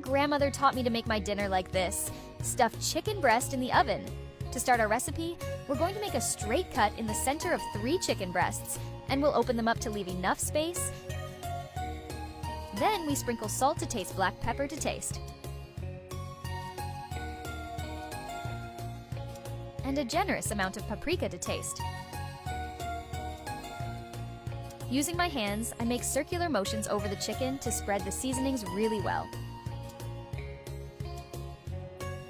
grandmother taught me to make my dinner like this: stuffed chicken breast in the oven. To start our recipe, we're going to make a straight cut in the center of 3 chicken breasts, and we'll open them up to leave enough space. Then we sprinkle salt to taste, black pepper to taste, and a generous amount of paprika to taste. Using my hands, I make circular motions over the chicken to spread the seasonings really well.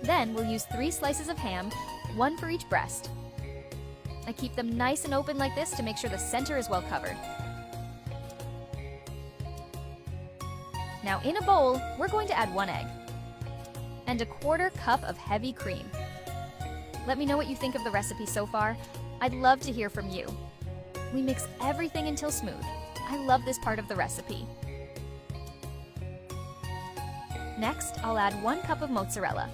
Then we'll use 3 slices of ham, 1 for each breast. I keep them nice and open like this to make sure the center is well covered. Now in a bowl, we're going to add 1 egg and a 1/4 cup of heavy cream. Let me know what you think of the recipe so far. I'd love to hear from you. We mix everything until smooth. I love this part of the recipe. Next, I'll add 1 cup of mozzarella.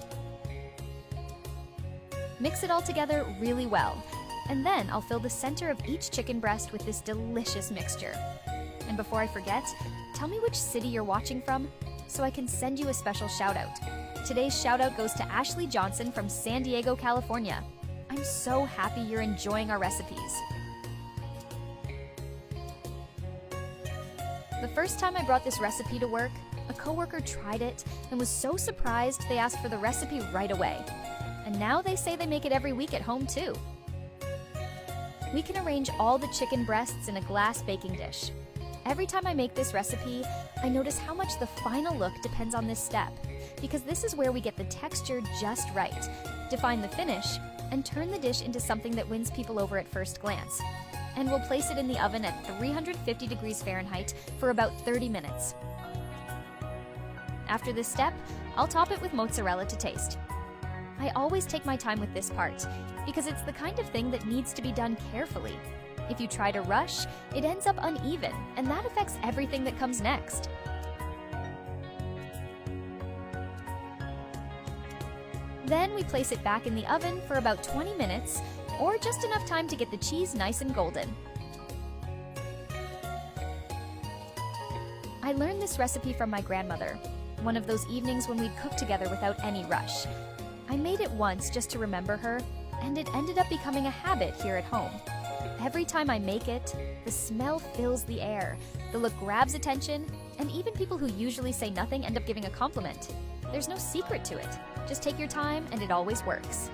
Mix it all together really well, and then I'll fill the center of each chicken breast with this delicious mixture. And before I forget, tell me which city you're watching from so I can send you a special shout out. Today's shout out goes to Ashley Johnson from San Diego, California. I'm so happy you're enjoying our recipes. The first time I brought this recipe to work, a coworker tried it and was so surprised they asked for the recipe right away. And now they say they make it every week at home too. We can arrange all the chicken breasts in a glass baking dish. Every time I make this recipe, I notice how much the final look depends on this step, because this is where we get the texture just right, define the finish, and turn the dish into something that wins people over at first glance. And we'll place it in the oven at 350 degrees Fahrenheit for about 30 minutes. After this step, I'll top it with mozzarella to taste. I always take my time with this part, because it's the kind of thing that needs to be done carefully. If you try to rush, it ends up uneven, and that affects everything that comes next. Then we place it back in the oven for about 20 minutes, or just enough time to get the cheese nice and golden. I learned this recipe from my grandmother, one of those evenings when we'd cook together without any rush. I made it once just to remember her, and it ended up becoming a habit here at home. Every time I make it, the smell fills the air, the look grabs attention, and even people who usually say nothing end up giving a compliment. There's no secret to it. Just take your time and it always works.